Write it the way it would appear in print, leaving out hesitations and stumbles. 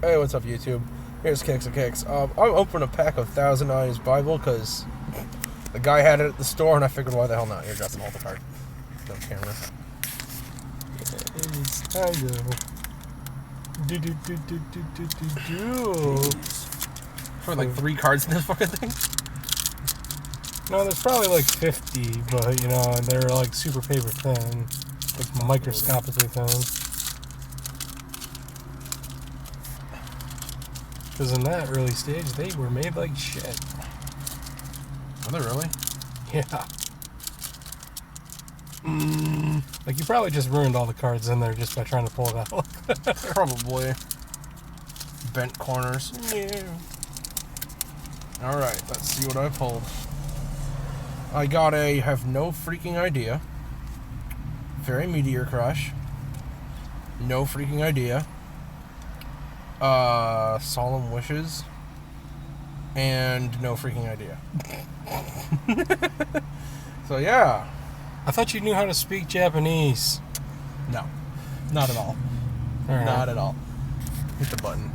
Hey, what's up, YouTube? Here's Kicks and Kicks. I opened a pack of Thousand Eyes Bible because the guy had it at the store, and I figured, why the hell not? Here, got some hold the card. No camera. It's time to do. Probably like 3 cards in this fucking thing. No, there's probably like 50, but you know, they're like super paper thin, like microscopically thin. Because in that early stage, they were made like shit. Are they really? Yeah. Like, you probably just ruined all the cards in there just by trying to pull it out. Probably. Bent corners. Yeah. Alright, let's see what I pulled. I got a have no freaking idea. Very Meteor Crush. No freaking idea. Solemn Wishes. And no freaking idea. So yeah. I thought you knew how to speak Japanese. No. Not at all. All right. Not at all. Hit the button.